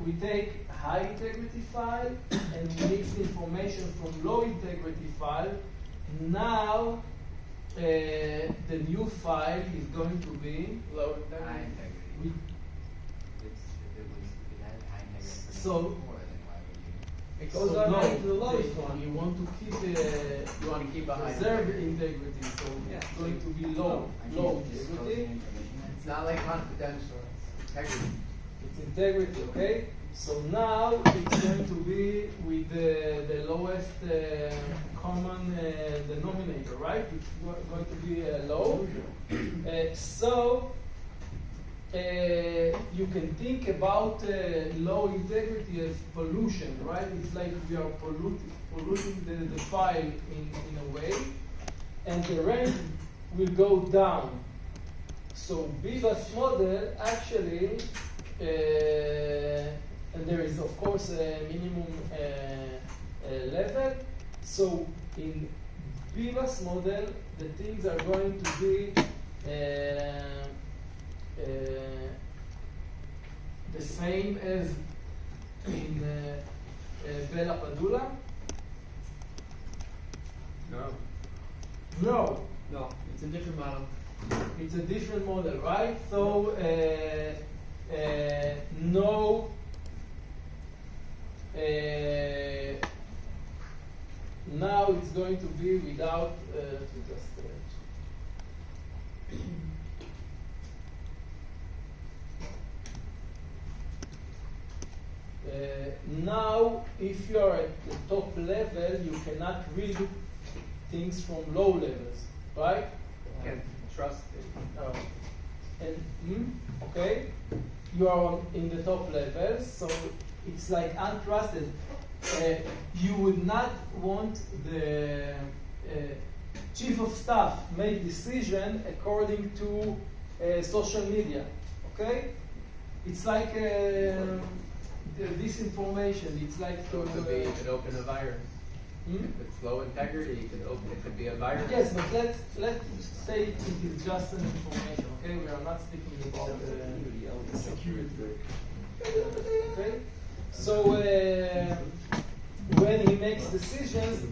We take high integrity file and we mix information from low integrity file. Now the new file is going to be Low High integrity. integrity. with If it had high integrity So- before, then why would you? It goes so on no, right to the lowest the- one. You want to keep You want to keep a high preserve integrity. integrity, so Yeah. it's going to be low integrity. It's not like confidential, it's integrity. It's integrity, okay? So now it's going to be with the lowest common denominator, right? It's going to be low. So you can think about low integrity as pollution, right? It's like we are polluting the file in a way, and the range will go down. So Vivas model actually, and there is of course a minimum level. So in Vivas model, the things are going to be the same as in Bella Padula. No. No, No, it's a different model. it's a different model, right? So no. Now it's going to be without. Now, if you are at the top level, you cannot read things from low levels, right? Can't trust it. Okay, you are in the top level, so it's like untrusted. You would not want the chief of staff make decision according to social media. Okay, it's like disinformation. It's like So it could be, you could open a virus. Hmm? If it's low integrity, you could open, it could be a virus. Yes, but let's say it is just an information. Okay, we are not speaking about the security. Okay, so when he makes decisions,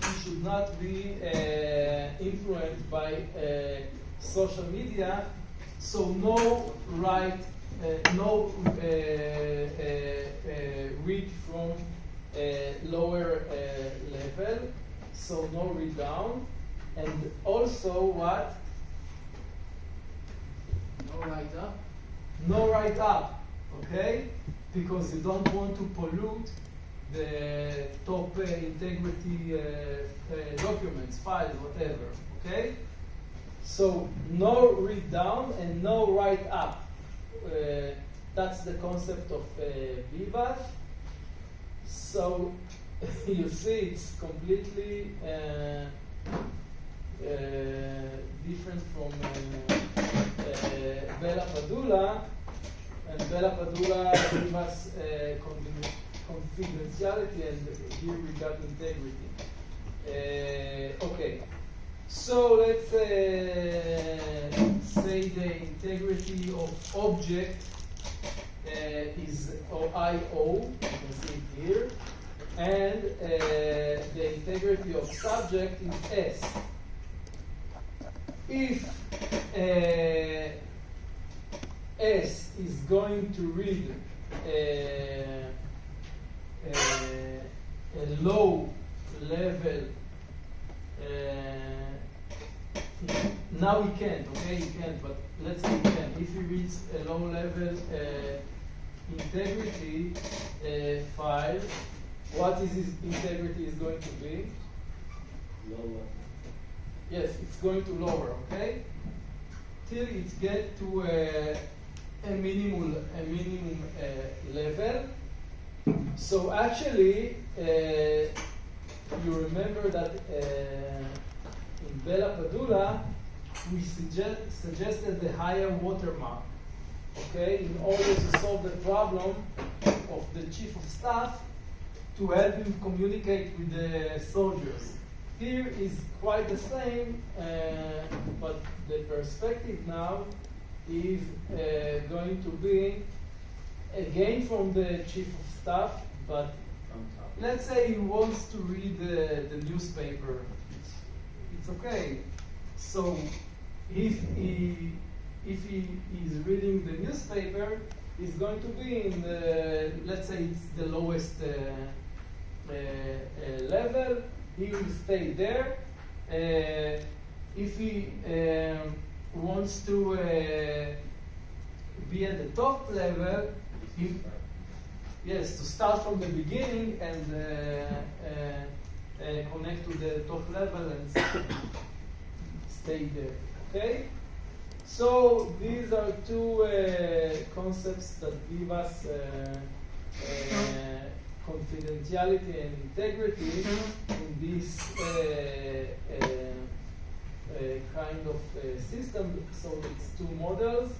he should not be influenced by social media. So no read from lower level, so no read down, and also what? No write up. No write up, okay? Because you don't want to pollute the top integrity documents, files, whatever, okay? So no read down and no write up. That's the concept of Vivas. So you see, it's completely different from Bella Padula, and Bella Padula gives us confidentiality, and here we got integrity. Okay, so let's say the integrity of object is IO. You can see it here. and the integrity of subject is S. If S is going to read a low level, now he can't, okay, he can't, but let's say he can. If he reads a low level integrity file, what is his integrity is going to be? Lower. Yes, it's going to lower, okay? Till it get to a minimum level. So actually, you remember that in Bella Padula, we suggested the higher watermark, okay, in order to solve the problem of the chief of staff to help him communicate with the soldiers. Here is quite the same, but the perspective now is going to be again from the chief of staff, but let's say he wants to read the newspaper. It's okay. So if he is reading the newspaper, he's going to be in the, let's say it's the lowest level. He will stay there. If he wants to be at the top level, yes, to start from the beginning and connect to the top level and stay there. Okay? So these are two concepts that give us confidentiality and integrity in this kind of system. So it's two models.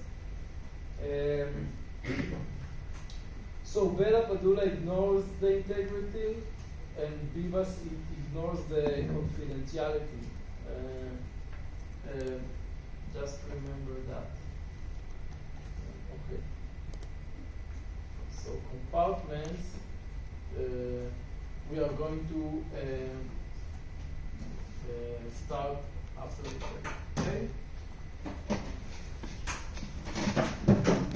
So Bella Padula ignores the integrity, and Vivas ignores the confidentiality. Just remember that. Okay. So compartments, we are going to start after the break. Okay.